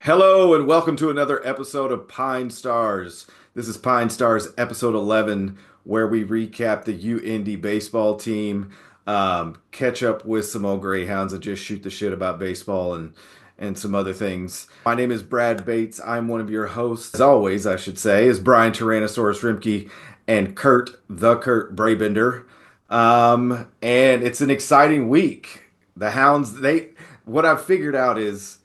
Hello and welcome to another episode of Pine Stars. This is Pine Stars episode 11, where we recap the UIndy baseball team, catch up with some old Greyhounds and just shoot the shit about baseball and some other things. My name is Brad Bates. I'm one of your hosts. As always, I should say, is Brian Tyrannosaurus Rimke and Kurt Brabender. And it's an exciting week. The Hounds, what I've figured out is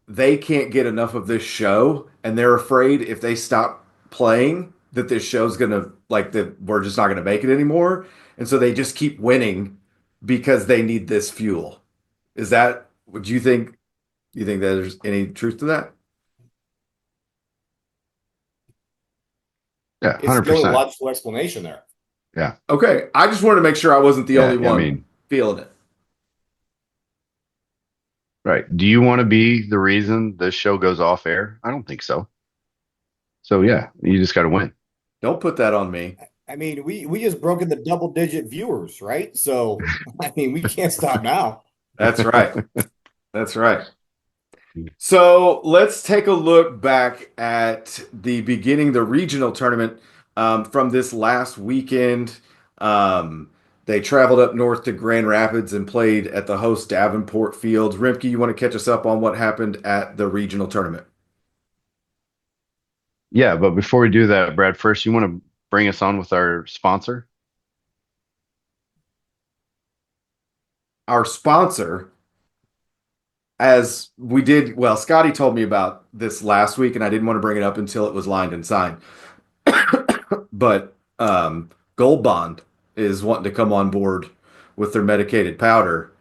they can't get enough of this show, and they're afraid if they stop playing that this show's gonna like that we're just not gonna make it anymore. And so they just keep winning because they need this fuel. Is that what you think that there's any truth to that? Yeah, It's no 100%. logical explanation there. Yeah. Okay. I just wanted to make sure I wasn't the Yeah. only I one mean, feeling it. right. Do you want to be the reason this show goes off air? I don't think so. So, yeah, you just got to win. Don't put that on me. I mean, we just broken the double digit viewers, right? So, I mean, we can't stop now. That's right. That's right. So let's take a look back at the beginning, the regional tournament from this last weekend. They traveled up north to Grand Rapids and played at the host Davenport Field. Rimke, you want to catch us up on what happened at the regional tournament? Yeah. But before we do that, Brad, first, you want to bring us on with our sponsor? Our sponsor, as we did, well, Scotty told me about this last week, and I didn't want to bring it up until it was lined and signed. But Gold Bond is wanting to come on board with their medicated powder.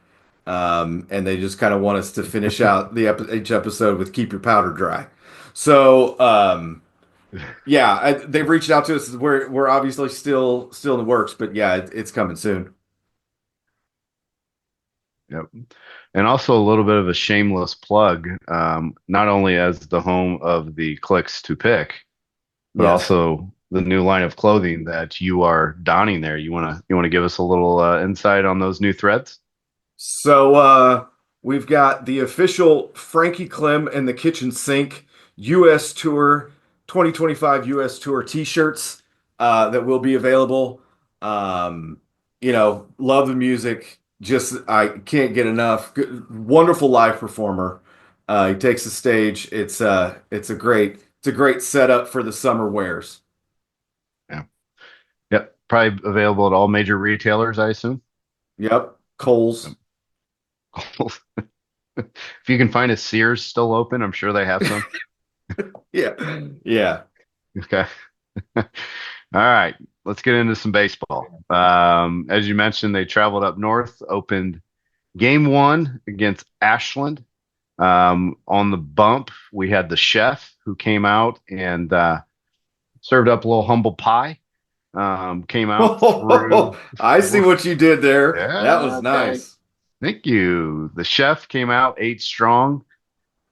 And they just kind of want us to finish out each episode with "Keep Your Powder Dry." So, yeah, they've reached out to us. We're obviously still in the works, but yeah, it's coming soon. Yep. And also a little bit of a shameless plug, not only as the home of the clicks to pick, but Yes. also the new line of clothing that you are donning there. You want to give us a little insight on those new threads? So we've got the official Frankie Clem and the Kitchen Sink U.S. Tour 2025 U.S. Tour T-shirts that will be available. Love the music. Just I can't get enough. Wonderful live performer. He takes the stage. It's a great setup for the summer wears. Yeah. Yep. Probably available at all major retailers, I assume. Yep, Coles. If you can find a Sears still open, I'm sure they have some. Yeah, yeah. Okay. All right. Let's get into some baseball. As you mentioned, they traveled up north, opened game one against Ashland. On the bump, we had the chef who came out and served up a little humble pie. Came out through I see four. what you did there. That Yeah, was okay. nice. Thank you. The chef came out 8 strong,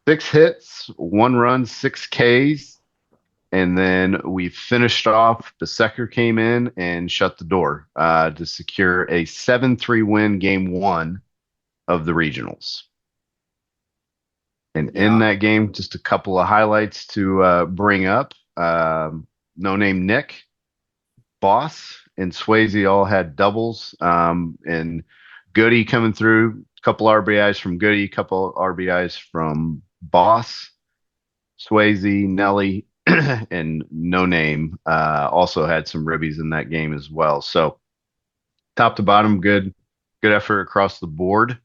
6 hits, 1 run, 6 Ks. And then we finished off. The Besecker came in and shut the door to secure a 7-3 win game one of the regionals. And in Yeah. that game, just a couple of highlights to bring up. No name Nick, Boss, and Swayze all had doubles. And Goody coming through, a couple RBIs from Goody, couple RBIs from Boss. Swayze, Nelly, and No Name also had some ribbies in that game as well. So top to bottom, good effort across the board,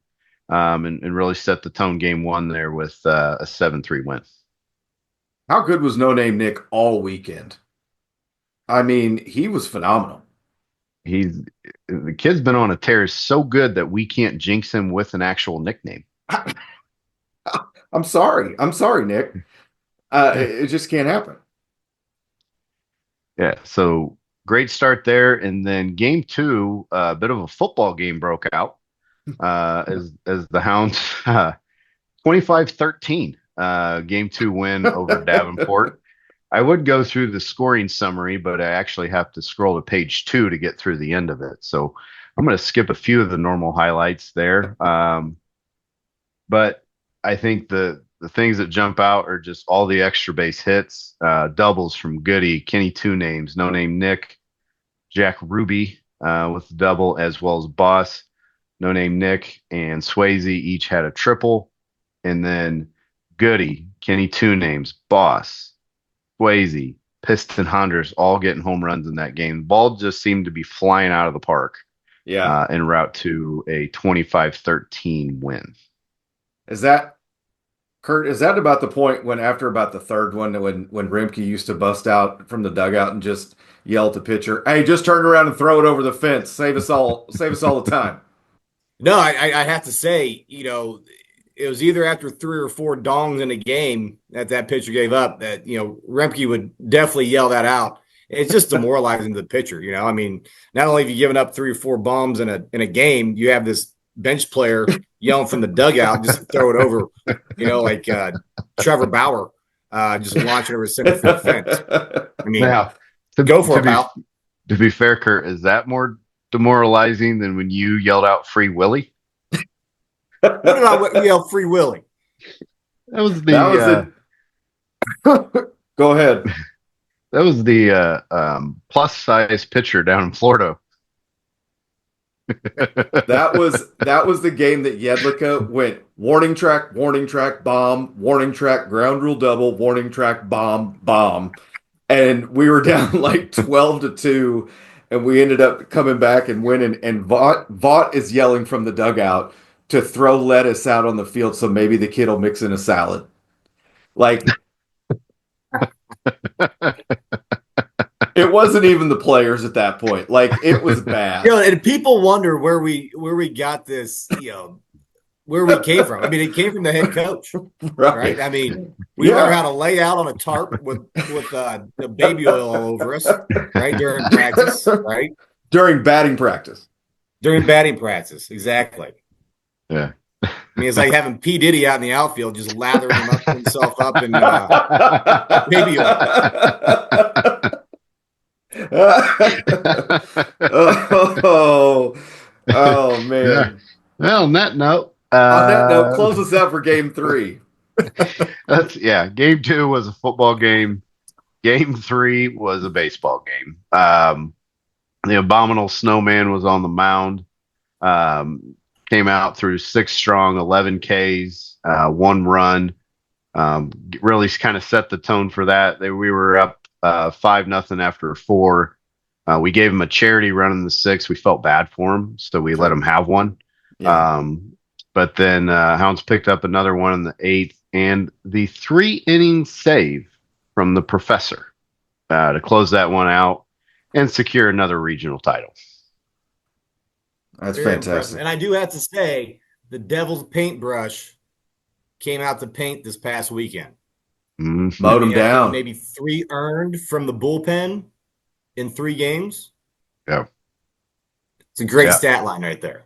and really set the tone game one there with a 7-3 win. How good was No Name Nick all weekend? I mean, he was phenomenal. He's the kid's been on a tear so good that we can't jinx him with an actual nickname. I'm sorry. I'm sorry, Nick. Yeah. It just can't happen. Yeah. So great start there, and then game two, a bit of a football game broke out as the Hounds 25-13 game two win over Davenport. I would go through the scoring summary, but I actually have to scroll to page two to get through the end of it. So I'm going to skip a few of the normal highlights there. But I think the things that jump out are just all the extra base hits, doubles from Goody, Kenny Two Names, No Name Nick, Jack Ruby with the double, as well as Boss, No Name Nick, and Swayze each had a triple. And then Goody, Kenny Two Names, Boss, Swayze, Piston Hunters all getting home runs in that game. The ball just seemed to be flying out of the park Yeah. en route to a 25-13 win. Is that Kurt, is that about the point when after about the third one when Rimke used to bust out from the dugout and just yell at the pitcher, "Hey, just turn around and throw it over the fence. Save us all the time." No, I have to say, it was either after 3 or 4 dongs in a game that pitcher gave up that, Remke would definitely yell that out. It's just demoralizing to the pitcher, I mean, not only have you given up 3 or 4 bombs in a game, you have this bench player yelling from the dugout, just throw it over, like Trevor Bauer, just launching over the center field fence. I mean, Now, go for it, pal. To be fair, Kurt, is that more demoralizing than when you yelled out Free Willy? What did I yell? Free Willy. That was Go ahead. That was the plus size pitcher down in Florida. That was the game that Jedlicka went warning track, bomb, warning track, ground rule double, warning track, bomb. And we were down like 12-2, and we ended up coming back and winning. And Vaught is yelling from the dugout to throw lettuce out on the field so maybe the kid will mix in a salad. Like, it wasn't even the players at that point. Like, it was bad. And people wonder where we got this, where we came from. I mean, it came from the head coach, right? I mean, we learned how to lay out on a tarp with the baby oil all over us, right, during practice, right? During batting practice. During batting practice, exactly. Yeah. I mean, it's like having P. Diddy out in the outfield, just lathering himself up in baby oil. oh man. Yeah. Well, on that note, close us out for game 3. Game 2 was a football game. Game 3 was a baseball game. The abominable snowman was on the mound. Came out through 6 strong, 11 Ks, 1 run. Really kind of set the tone for that. We were up 5-0 after 4. We gave him a charity run in the 6th. We felt bad for him, so we let him have one. Yeah. But then Hounds picked up another one in the 8th, and the 3-inning save from the professor to close that one out and secure another regional title. That's Very fantastic. Impressive. And I do have to say, the Devil's paintbrush came out to paint this past weekend. Mm-hmm. Mowed him down. Maybe 3 earned from the bullpen in 3 games. Yeah. It's a great stat line right there.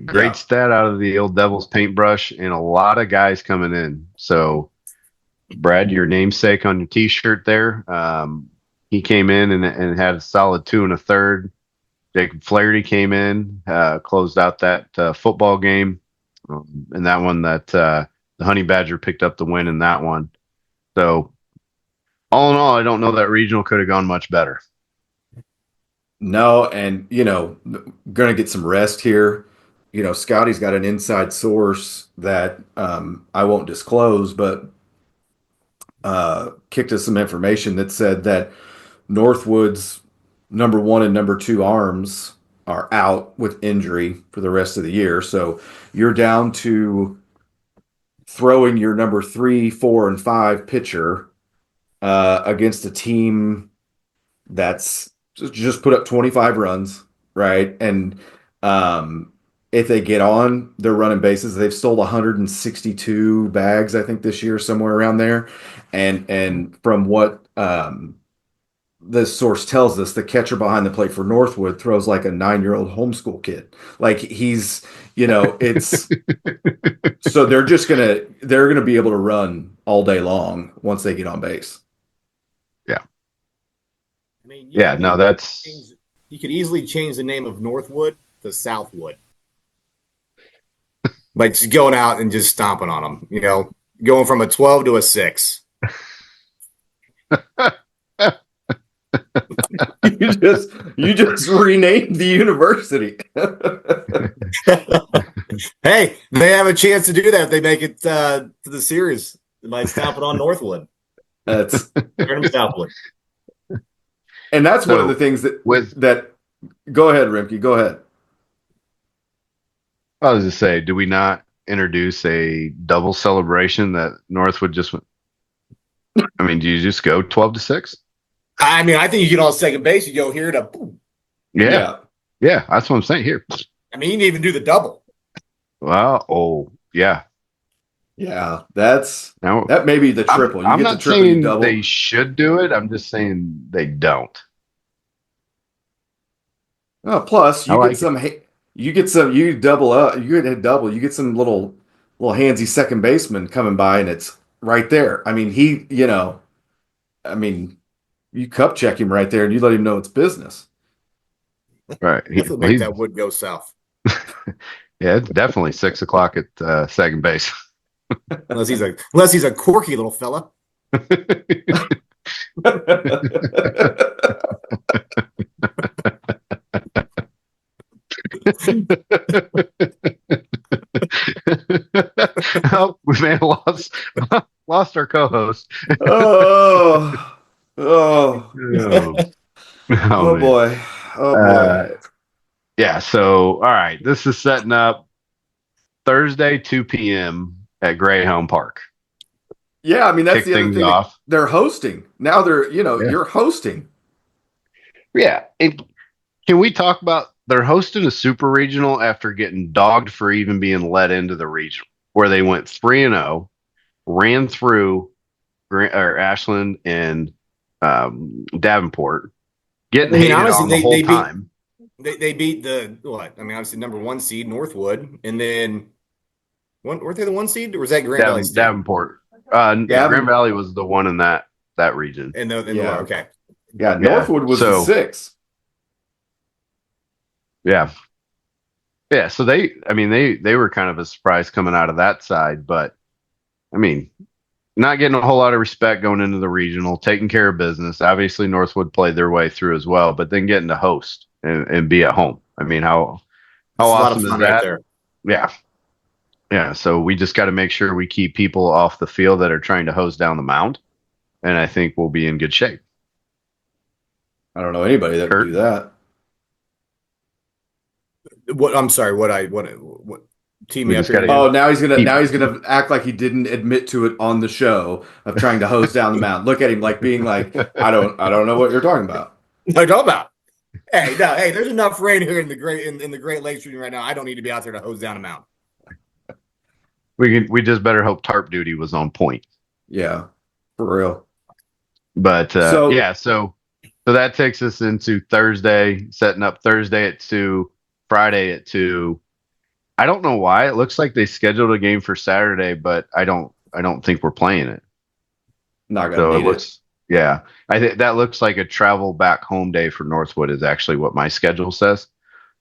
Great stat out of the old Devil's paintbrush, and a lot of guys coming in. So, Brad, your namesake on your T-shirt there, he came in and had a solid 2 1/3. Jacob Flaherty came in, closed out that football game, and that one that the Honey Badger picked up the win in that one. So, all in all, I don't know that regional could have gone much better. No, and gonna get some rest here. Scotty's got an inside source that I won't disclose, but kicked us some information that said that Northwood's number 1 and number 2 arms are out with injury for the rest of the year. So you're down to throwing your number 3, 4, and 5 pitcher against a team that's just put up 25 runs, right? And if they get on, they're running bases. They've sold 162 bags, I think, this year, somewhere around there. And from what this source tells us, the catcher behind the plate for Northwood throws like a 9-year-old homeschool kid. Like he's, it's so they're gonna be able to run all day long once they get on base. Yeah. I mean, that's you could easily change the name of Northwood to Southwood. Like just going out and just stomping on them, going from a 12 to a 6. You just renamed the university. Hey, they have a chance to do that if they make it to the series by stomping on Northwood. That's Turn them Southwood. and that's one of the So things that with that go ahead, Rimke, go ahead. I was just say, do we not introduce a double celebration that Northwood just went? I mean, do you just go 12-6? I mean, I think you get on second base, you go here to boom. Yeah, Yeah. yeah, that's what I'm saying here. I mean, you can even do the double. Well, oh yeah. Yeah, Now that may be the I'm triple. You I'm get the not triple, you saying they double. should do it. I'm just saying they don't. Plus, I like it. you double up, you get a double, you get some little handsy second baseman coming by, and it's right there. I mean, I mean, you cup check him right there, and you let him know it's business. Right. Definitely Well, make that wood go south. yeah, it's definitely 6 o'clock at second base. Unless he's a quirky little fella. Oh, we may have lost our co-host. Oh, oh, Oh, oh oh man. boy, oh boy. Uh, yeah. So, all right, this is setting up Thursday, 2 p.m. at Greyhound Park. Yeah, I mean that's Kick the other things thing that off. they're hosting now. Yeah. You're hosting. Yeah. And can we talk about they're hosting a super regional after getting dogged for even being let into the regional, where they went 3-0, ran through Ashland and Davenport, I getting mean, hated honestly, on the they, whole they beat time. they beat the what? I mean, obviously number 1 seed Northwood, and then weren't they the 1 seed, or was that Grand Valley State? Davenport. Grand Gavin, Valley was the one in that region. In the yeah, okay. yeah. Yeah. Northwood was the So six. yeah. Yeah. So they were kind of a surprise coming out of that side, but I mean, not getting a whole lot of respect going into the regional, taking care of business. Obviously, Northwood played their way through as well, but then getting to host and be at home. I mean, how That's a lot of awesome is fun right that? there. Yeah. Yeah. So we just got to make sure we keep people off the field that are trying to hose down the mound. And I think we'll be in good shape. I don't know anybody that would do Kurt, that. What I'm sorry, what team we me up just here got to again? Oh, keep. now he's gonna act like he didn't admit to it on the show of trying to hose down the mountain. Look at him like being like, I don't know what you're talking about. No, talk about. Hey, no, hey, there's enough rain here in the Great Lakes region right now. I don't need to be out there to hose down a mountain. We just better hope tarp duty was on point. Yeah, for real. But So yeah, so that takes us into Thursday, setting up Thursday at 2, Friday at 2. I don't know why. It looks like they scheduled a game for Saturday, but I don't think we're playing it. not gonna So it need it. looks yeah. I think that looks like a travel back home day for Northwood is actually what my schedule says.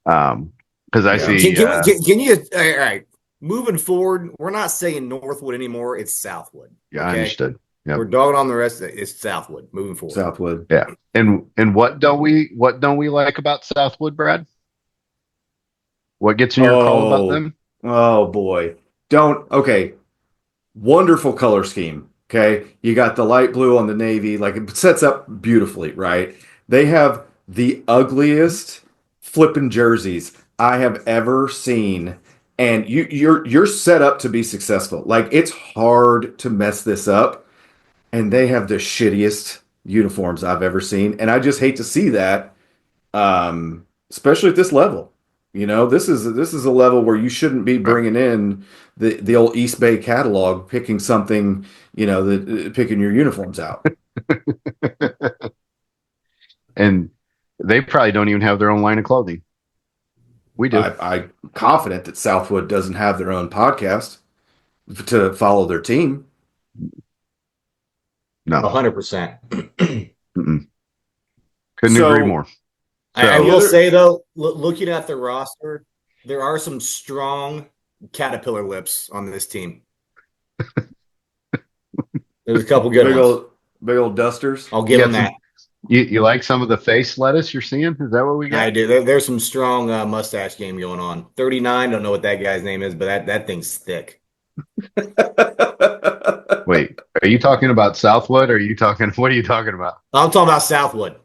Because I Yeah. see Can you all right? Moving forward, we're not saying Northwood anymore. It's Southwood. yeah, I Okay, understood. Yep. we're dogging on the rest. It's Southwood. Moving forward. Southwood. Yeah. And what don't we like about Southwood, Brad? What gets in your crawl about Oh, them? oh boy. Don't okay. Wonderful color scheme. Okay. You got the light blue on the navy, like it sets up beautifully, right? They have the ugliest flipping jerseys I have ever seen. And you're set up to be successful. Like it's hard to mess this up. And they have the shittiest uniforms I've ever seen. And I just hate to see that, especially at this level. This is a level where you shouldn't be Right. bringing in the old East Bay catalog, picking something, picking your uniforms out. And they probably don't even have their own line of clothing. We do. I'm confident that Southwood doesn't have their own podcast to follow their team. No. 100%. Mm-mm. Couldn't agree So more. I So will say though, looking at the roster, there are some strong caterpillar lips on this team. There's a couple good Big ones. old big old dusters. I'll You give got them that. some. You like some of the face lettuce you're seeing? Is that what we I got? do. There's some strong mustache game going on. 39. Don't know what that guy's name is, but that thing's thick. Wait, are you talking about Southwood? Or are you talking? What are you talking about? I'm talking about Southwood.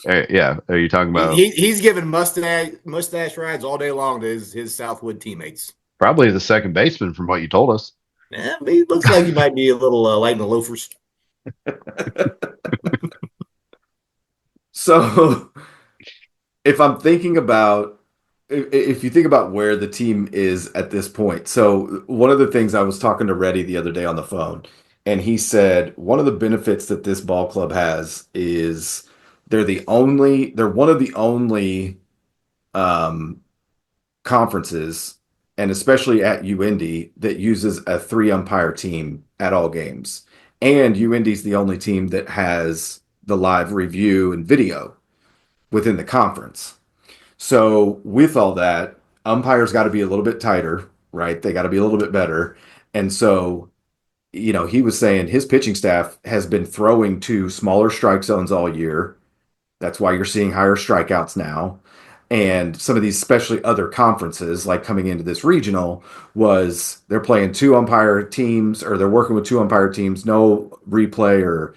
Yeah, are you talking about He's giving mustache rides all day long to his Southwood teammates. probably the second baseman from what you told us? Yeah, he looks like he might be a little light in the loafers. So if I'm thinking about if you think about where the team is at this point, so one of the things I was talking to Reddy the other day on the phone, and he said one of the benefits that this ball club has is they're one of the only um, conferences, and especially at UIndy, that uses a three umpire team at all games. And UIndy's the only team that has the live review and video within the conference. So with all that, umpires got to be a little bit tighter, right? They got to be a little bit better. And so, he was saying his pitching staff has been throwing to smaller strike zones all year. That's why you're seeing higher strikeouts now. And some of these, especially other conferences, like coming into this regional, was they're playing two umpire teams or they're working with two umpire teams, no replay or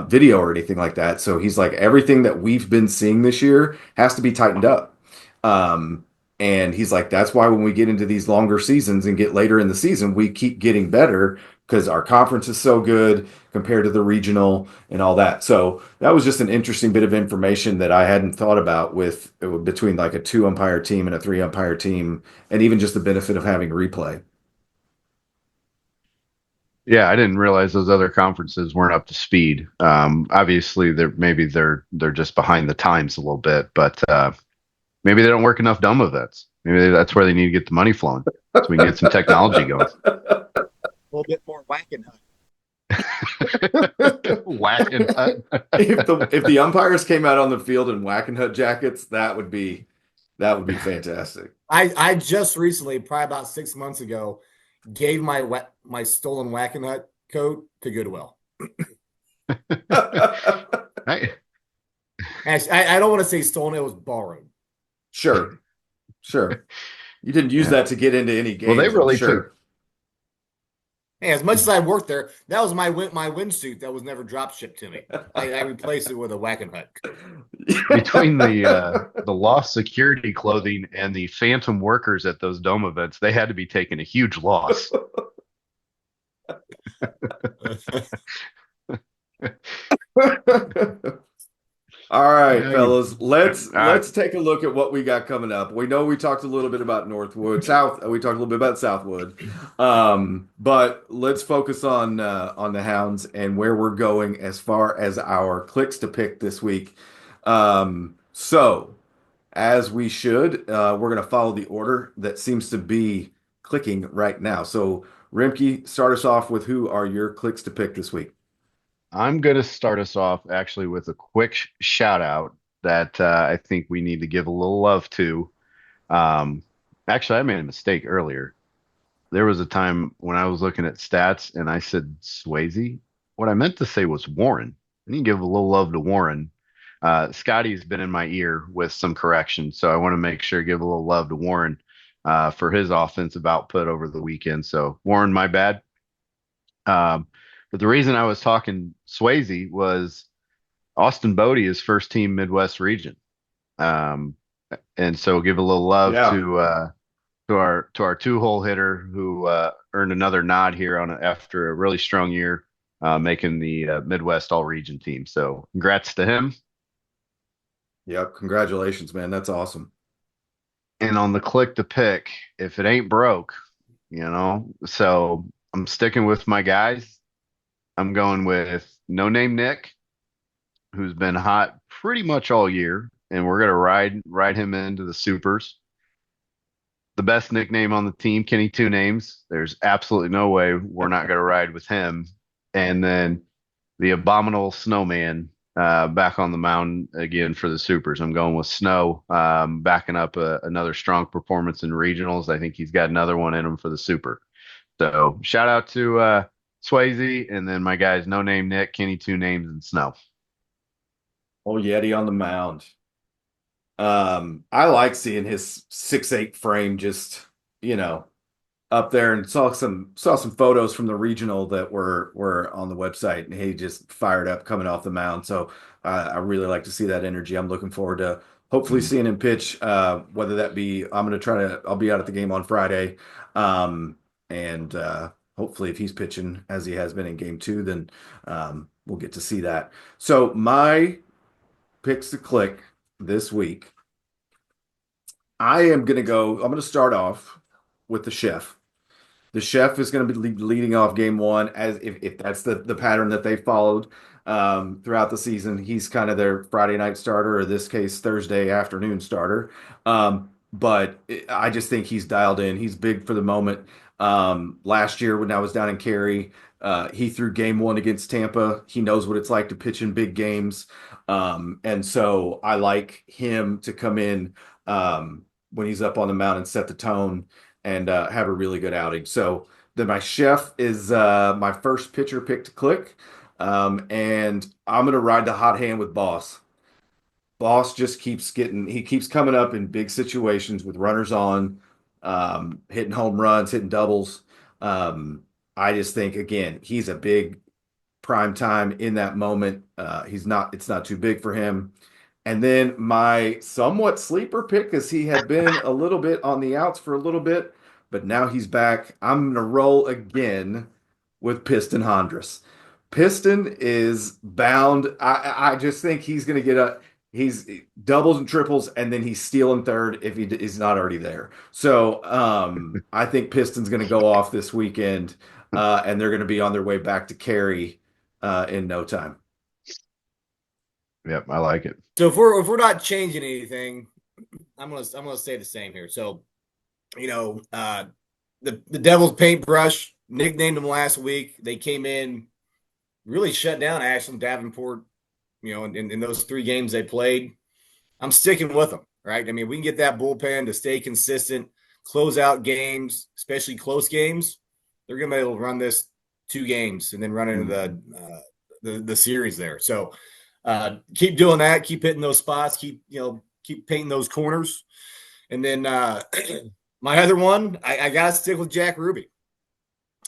video or anything like that. So he's like, everything that we've been seeing this year has to be tightened up. Um, and he's like, that's why when we get into these longer seasons and get later in the season, we keep getting better because our conference is so good compared to the regional and all that. So that was just an interesting bit of information that I hadn't thought about with between like a two umpire team and a three umpire team, and even just the benefit of having replay. Yeah, I didn't realize those other conferences weren't up to speed. Obviously, they're just behind the times a little bit, but maybe they don't work enough dumb events. Maybe that's where they need to get the money flowing, so we can get some technology going. A little bit more whacking. Whacking hut. If the umpires came out on the field in whacking hut jackets, that would be fantastic. I just recently, probably about 6 months ago, gave my stolen Whacking Hut coat to Goodwill. Hey, And I don't want to say stolen; it was borrowed. Sure, sure. You didn't use yeah. that to get into any Well, they games, I'm really took sure. Hey, as much as I worked there, that was my windsuit that was never drop shipped to me. I replaced it with a Whacking Hut coat. between the lost security clothing and the phantom workers at those dome events. They had to be taking a huge loss. All right, Yeah, fellas, let's all right. let's take a look at what we got coming up. We know we talked a little bit about Northwood, South. We talked a little bit about Southwood, but let's focus on the Hounds and where we're going as far as our clicks to pick this week. So as we should, we're going to follow the order that seems to be clicking right now. So Rimke, start us off with who are your clicks to pick this week? I'm going to start us off actually with a quick shout out that I think we need to give a little love to. Um, Actually, I made a mistake earlier. There was a time when I was looking at stats and I said Swayze. What I meant to say was Warren. I need to give a little love to Warren. Scotty's been in my ear with some correction, so I want to make sure give a little love to Warren for his offensive output over the weekend. So Warren, my bad. But the reason I was talking Swayze was Austin Bodie is first team Midwest region. Um, and so give a little love Yeah. to our two hole hitter who earned another nod here after a really strong year, making the Midwest All Region team. So congrats to him. Yep. Congratulations, man. That's awesome. And on the click to pick, if it ain't broke, so I'm sticking with my guys. I'm going with No Name Nick, who's been hot pretty much all year, and we're gonna ride him into the supers. The best nickname on the team, Kenny Two Names. There's absolutely no way we're not gonna ride with him. And then the abominable snowman back on the mound again for the supers. I'm going with Snow, backing up another strong performance in regionals. I think he's got another one in him for the super. So shout out to Swayze, and then my guys, No Name Nick, Kenny Two Names, and Snow. Oh, Yeti on the mound. I like seeing his 6'8" frame just, you know, up there, and saw some photos from the regional that were on the website, and he just fired up coming off the mound. So I really like to see that energy. I'm looking forward to hopefully Mhm. seeing him pitch. Whether that be, I'll be out at the game on Friday, and hopefully if he's pitching as he has been in game two, then we'll get to see that. So my picks to click this week. I'm gonna start off with the chef. The chef is going to be leading off game one, as if that's the pattern that they followed throughout the season. He's kind of their Friday night starter, or this case, Thursday afternoon starter. But I just think he's dialed in. He's big for the moment. Last year, when I was down in Cary, he threw game one against Tampa. He knows what it's like to pitch in big games. And so I like him to come in when he's up on the mound and set the tone and have a really good outing. So then my chef is my first pitcher pick to click. And I'm going to ride the hot hand with Boss. Boss just he keeps coming up in big situations with runners on, hitting home runs, hitting doubles. Um, I just think, again, he's a big prime time in that moment. It's not too big for him. And then my somewhat sleeper pick, because he had been a little bit on the outs for a little bit, but now he's back. I'm gonna roll again with Piston Hondras. Piston is bound. I just think he's gonna get he's doubles and triples, and then he's stealing third if is not already there. So I think Piston's gonna go off this weekend, and they're gonna be on their way back to Cary in no time. Yep, I like it. So if we're not changing anything, I'm gonna stay the same here. So the Devil's paintbrush nicknamed them last week. They came in, really shut down Ashland Davenport. In those 3 games they played, I'm sticking with them. Right? I mean, we can get that bullpen to stay consistent, close out games, especially close games. They're gonna be able to run this 2 games and then run into the series there. So keep doing that. Keep hitting those spots. Keep painting those corners. And then my other one, I got to stick with Jack Ruby.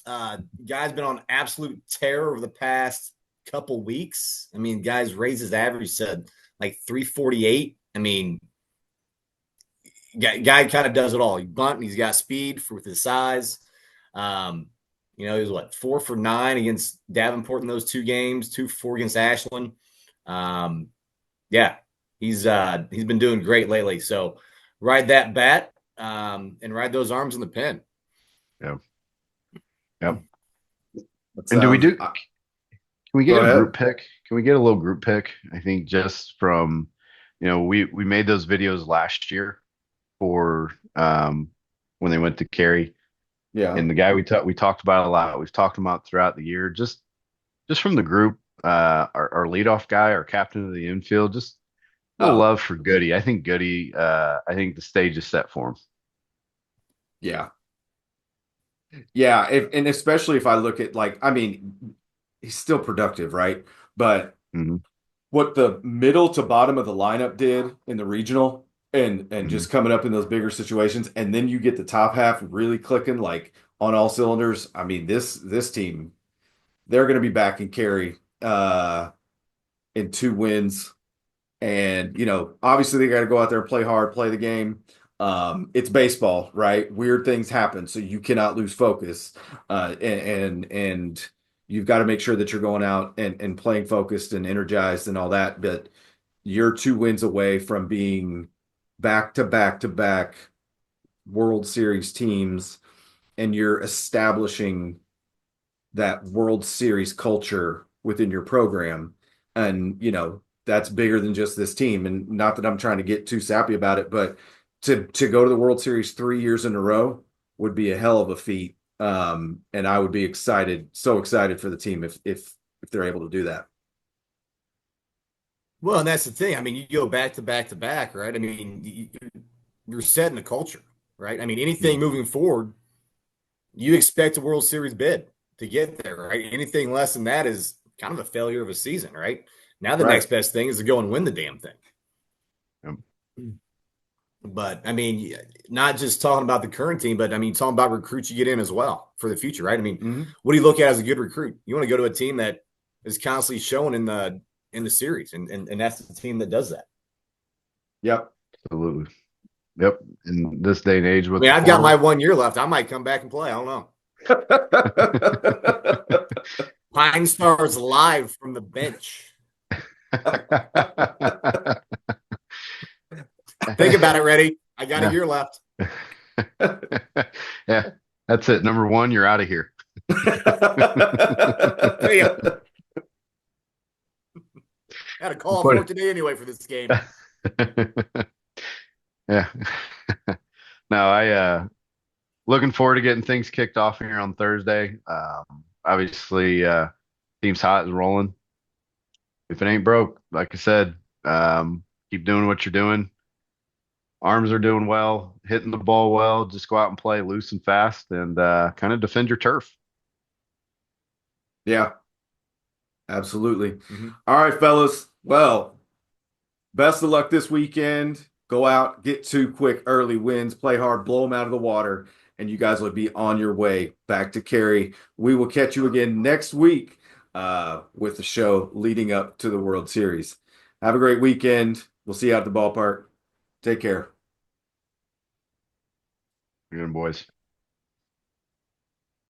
Guy's been on absolute tear over the past couple weeks. I mean, guys raised his average to like 348. I mean, guy kind of does it all. He bunt and he's got speed with his size. He was 4 for 9 against Davenport in those 2 games, 2 for 4 against Ashland. Yeah, he's been doing great lately. So ride that bat and ride those arms in the pen. Yeah. Yep. Let's, And can we go get a ahead. group pick? Can we get a little group pick? I think just from, we made those videos last year for when they went to Cary, Yeah. and the guy we talked about a lot. We've talked about throughout the year, just from the group, our leadoff guy, our captain of the infield, just a little Oh, love for Goody. I think Goody. I think the stage is set for him. yeah. Yeah. And especially if I look at, like, I mean, he's still productive, right? But Hmm. what the middle to bottom of the lineup did in the regional, and Hmm. just coming up in those bigger situations, and then you get the top half really clicking like on all cylinders. I mean, this team, they're going to be back in Cary in 2 wins. And, obviously they got to go out there and play hard, play the game. It's baseball, right? Weird things happen, so you cannot lose focus. And you've got to make sure that you're going out and playing focused and energized and all that. But you're 2 wins away from being back to back to back World Series teams, and you're establishing that World Series culture within your program. And, that's bigger than just this team. And not that I'm trying to get too sappy about it, but to go to the World Series 3 years in a row would be a hell of a feat. And I would be excited, so excited for the team if they're able to do that. Well, and that's the thing. I mean, you go back to back to back, right? I mean, you're setting the culture, right? I mean, anything moving forward, you expect a World Series bid. to get there, right? Anything less than that is kind of a failure of a season, right? Now the Right. next best thing is to go and win the damn thing. Yep. But I mean, not just talking about the current team, but I mean, talking about recruits you get in as well for the future, right? I mean, what do you look at as a good recruit? You want to go to a team that is constantly showing in the series, and that's the team that does that. Yep. Absolutely. Yep. In this day and age I with mean, the I've got my portal. 1 year left. I might come back and play. I don't know. Pine Stars live from the bench. Think about it, Reddy. I got a year left. Yeah, that's it. Number one, you're out of here. See ya. Had a call for today anyway for this game. Yeah. No, looking forward to getting things kicked off here on Thursday. Obviously, team's hot and rolling. If it ain't broke, like I said, keep doing what you're doing. Arms are doing well, hitting the ball well. Just go out and play loose and fast, and kind of defend your turf. Yeah, absolutely. All right, fellas. Well, best of luck this weekend. Go out, get 2 quick early wins, play hard, blow them out of the water, and you guys will be on your way back to Cary. We will catch you again next week with the show leading up to the World Series. Have a great weekend. We'll see you out at the ballpark. Take care. Good boys.